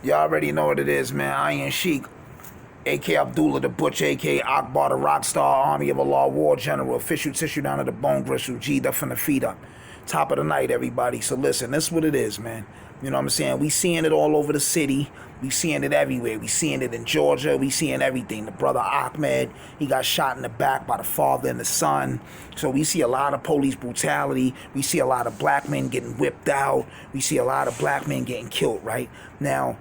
Y'all already know what it is, man. Iron Sheik, A.K. Abdullah the Butcher, A.K. Akbar the Rockstar, Army of Allah, War General, official tissue down to the bone gristle, G'd up from the feet up. Top of the night, everybody. So listen, this is what it is, man. You know what I'm saying? We seeing it all over the city. We seeing it everywhere. We seeing it in Georgia. We seeing everything. The brother Ahmed, he got shot in the back by the father and the son. So we see a lot of police brutality. We see a lot of black men getting whipped out. We see a lot of black men getting killed, right? Now,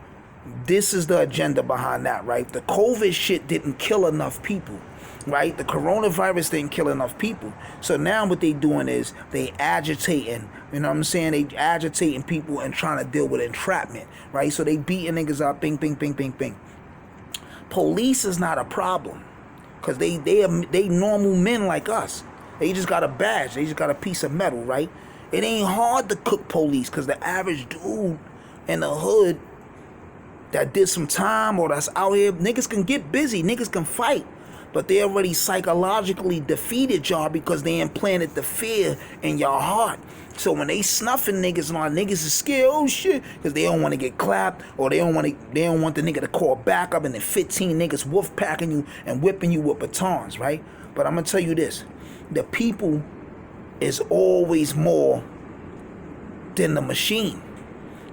this is the agenda behind that, right? The COVID shit didn't kill enough people, right? The coronavirus didn't kill enough people. So now what they doing is they agitating, you know what I'm saying? They agitating people and trying to deal with entrapment, right? So they beating niggas up, bing, bing, bing, bing, bing. Police is not a problem because they normal men like us. They just got a badge. They just got a piece of metal, right? It ain't hard to cook police because the average dude in the hood that did some time or that's out here, niggas can get busy, niggas can fight, but they already psychologically defeated y'all because they implanted the fear in y'all heart. So when they snuffing niggas and all niggas is scared, oh shit, because they don't want to get clapped or they don't want the nigga to call back up and then 15 niggas wolf packing you and whipping you with batons, right? But I'm gonna tell you this, the people is always more than the machine.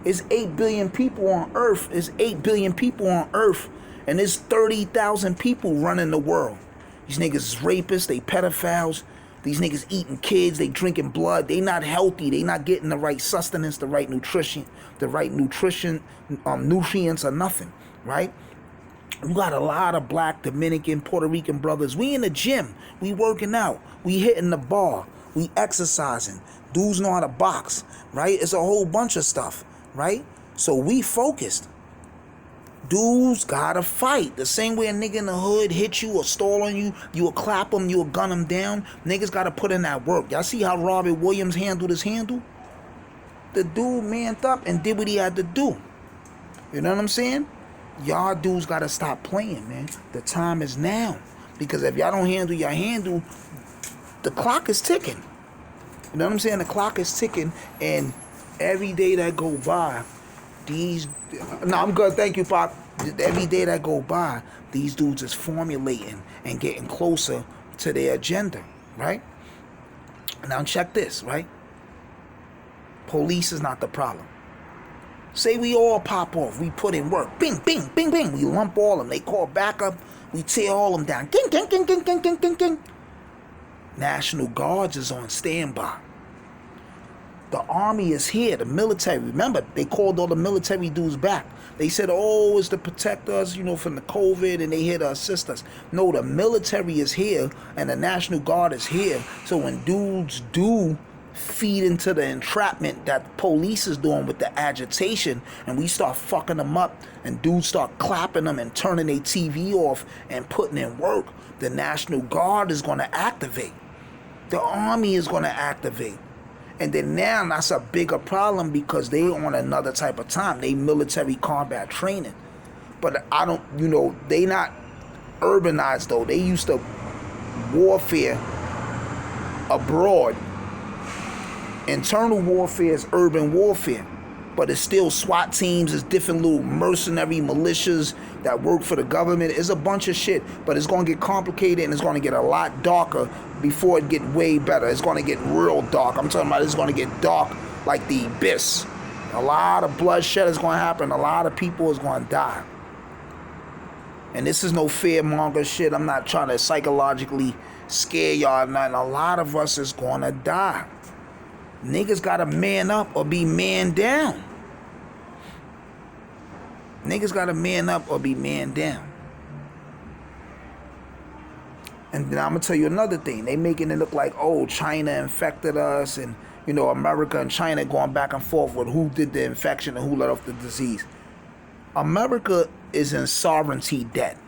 It's 8 billion people on Earth. It's 8 billion people on Earth. And there's 30,000 people running the world. These niggas is rapists. They pedophiles. These niggas eating kids. They drinking blood. They not healthy. They not getting the right sustenance, the right nutrition, nutrients or nothing, right? We got a lot of black, Dominican, Puerto Rican brothers. We in the gym. We working out. We hitting the bar. We exercising. Dudes know how to box, right? It's a whole bunch of stuff. Right? So we focused. Dudes gotta fight. The same way a nigga in the hood hit you or stall on you, you will clap him, you will gun him down. Niggas gotta put in that work. Y'all see how Robert Williams handled his handle? The dude manned up and did what he had to do. You know what I'm saying? Y'all dudes gotta stop playing, man. The time is now. Because if y'all don't handle your handle, the clock is ticking. You know what I'm saying? The clock is ticking, and every day that go by, I'm good, thank you, Pop. Every day that go by, these dudes is formulating and getting closer to their agenda, right? Now check this, right? Police is not the problem. Say we all pop off, we put in work, bing, bing, bing, bing, we lump all of them, they call backup, we tear all of them down, ging, ging, ging, ging, ging, ging, ging, ging. National Guards is on standby. The army is here, the military. Remember, they called all the military dudes back. They said, oh, it's to protect us, you know, from the COVID, and they here to assist us. No, the military is here, and the National Guard is here. So when dudes do feed into the entrapment that police is doing with the agitation, and we start fucking them up, and dudes start clapping them and turning their TV off and putting in work, the National Guard is going to activate. The army is going to activate. And then now that's a bigger problem because they on another type of time. They military combat training. But I don't, you know, they not urbanized though. They used to warfare abroad. Internal warfare is urban warfare. But it's still SWAT teams, it's different little mercenary militias that work for the government. It's a bunch of shit, but it's going to get complicated and it's going to get a lot darker before it get way better. It's going to get real dark. I'm talking about it's going to get dark like the abyss. A lot of bloodshed is going to happen. A lot of people is going to die. And this is no fearmonger shit. I'm not trying to psychologically scare y'all or nothing. A lot of us is going to die. Niggas gotta man up or be man down. Niggas gotta man up or be man down. And then I'm gonna tell you another thing. They making it look like, oh, China infected us, and you know, America and China going back and forth with who did the infection and who let off the disease. America is in sovereignty debt.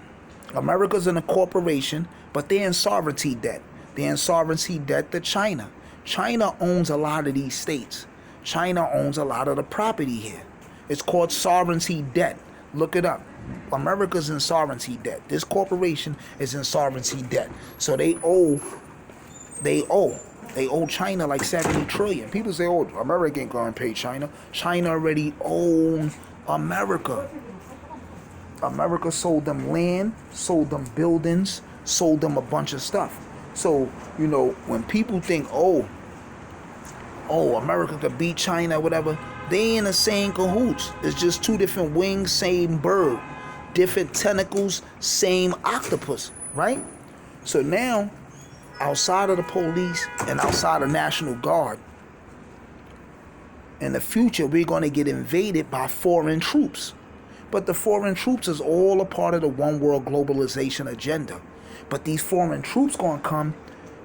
America's in a corporation, but they're in sovereignty debt. They're in sovereignty debt to China. China owns a lot of these states. China owns a lot of the property here. It's called sovereignty debt. Look it up. America's in sovereignty debt. This corporation is in sovereignty debt. So they owe China like 70 trillion. People say, oh, America ain't going to pay China. China already own America. America sold them land, sold them buildings, sold them a bunch of stuff. So, you know, when people think, oh, America could beat China, whatever, they in the same cahoots. It's just two different wings, same bird. Different tentacles, same octopus, right? So now, outside of the police and outside of National Guard, in the future, we're going to get invaded by foreign troops. But the foreign troops is all a part of the one world globalization agenda. But these foreign troops going to come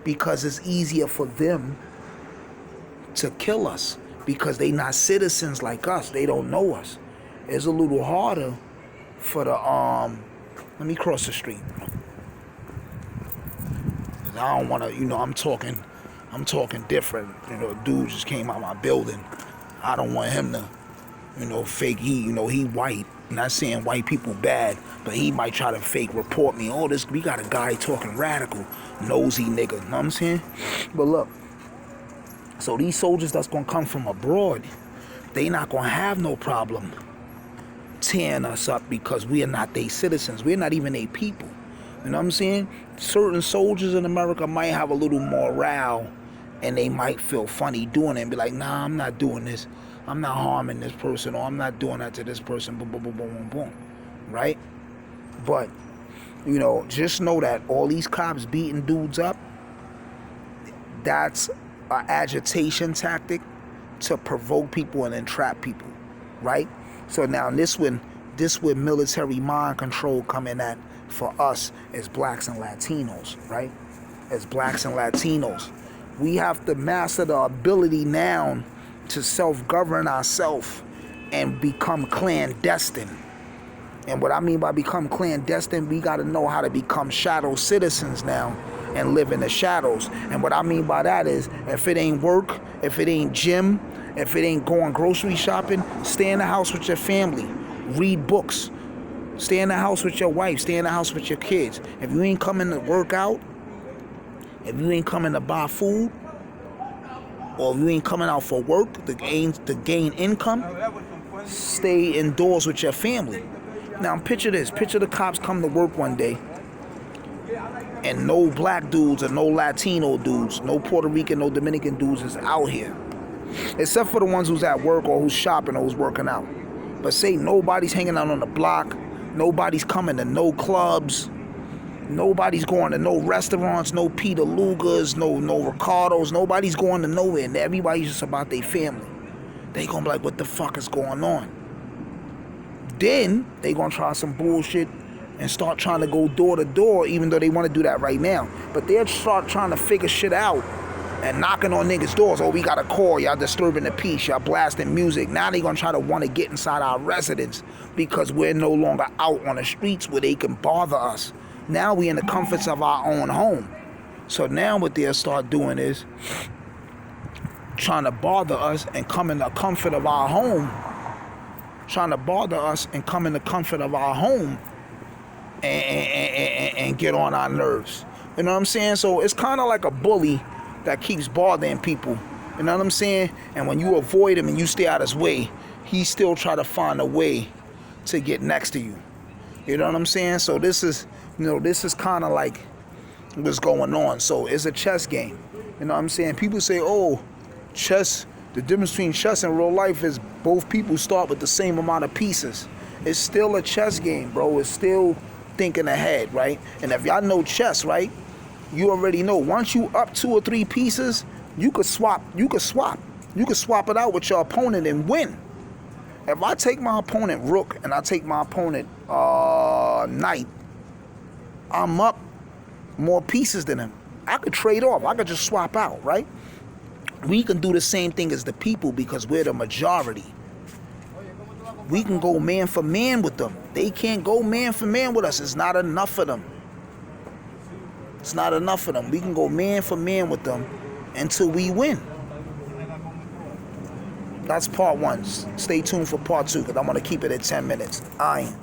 because it's easier for them to kill us because they not citizens like us. They don't know us. It's a little harder for the let me cross the street. I don't want to, you know, I'm talking different. You know, dude just came out my building. I don't want him to, you know, fake. He white. Not saying white people bad, but he might try to fake report me. Oh, we got a guy talking radical, nosy nigga. You know what I'm saying? But look, so these soldiers that's gonna come from abroad, they not gonna have no problem tearing us up because we are not their citizens. We're not even their people. You know what I'm saying? Certain soldiers in America might have a little morale and they might feel funny doing it and be like, nah, I'm not doing this. I'm not harming this person, or I'm not doing that to this person, boom, boom, boom, boom, boom, boom, right? But, you know, just know that all these cops beating dudes up, that's an agitation tactic to provoke people and entrap people, right? So now this when military mind control coming at for us as blacks and Latinos, right? As blacks and Latinos, we have to master the ability now to self-govern ourselves and become clandestine. And what I mean by become clandestine, we got to know how to become shadow citizens now and live in the shadows. And what I mean by that is, if it ain't work, if it ain't gym, if it ain't going grocery shopping, stay in the house with your family, read books, stay in the house with your wife, stay in the house with your kids. If you ain't coming to work out, if you ain't coming to buy food, or if you ain't coming out for work to gain income, stay indoors with your family. Now picture this. Picture the cops come to work one day and no black dudes or no Latino dudes, no Puerto Rican, no Dominican dudes is out here. Except for the ones who's at work or who's shopping or who's working out. But say nobody's hanging out on the block, nobody's coming to no clubs, nobody's going to no restaurants, no Peter Luger's, no Ricardo's, nobody's going to nowhere, and everybody's just about their family. They gonna be like, what the fuck is going on? Then they gonna try some bullshit and start trying to go door to door, even though they want to do that right now. But they'll start trying to figure shit out and knocking on niggas' doors. Oh, we got a call, y'all disturbing the peace, y'all blasting music. Now they gonna try to want to get inside our residence because we're no longer out on the streets where they can bother us. Now we in the comforts of our own home. So now what they'll start doing is trying to bother us and come in the comfort of our home. Trying to bother us and come in the comfort of our home and get on our nerves. You know what I'm saying? So it's kind of like a bully that keeps bothering people. You know what I'm saying? And when you avoid him and you stay out his way, he still try to find a way to get next to you. You know what I'm saying? So this is kind of like what's going on. So it's a chess game. You know what I'm saying? People say, oh, chess, the difference between chess and real life is both people start with the same amount of pieces. It's still a chess game, bro. It's still thinking ahead, right? And if y'all know chess, right, you already know once you up 2 or 3 pieces, you could swap it out with your opponent and win. If I take my opponent rook and I take my opponent knight, I'm up more pieces than him. I could trade off. I could just swap out, right? We can do the same thing as the people because we're the majority. We can go man for man with them. They can't go man for man with us. It's not enough for them. It's not enough for them. We can go man for man with them until we win. That's part 1. Stay tuned for part 2 because I'm going to keep it at 10 minutes. Iron.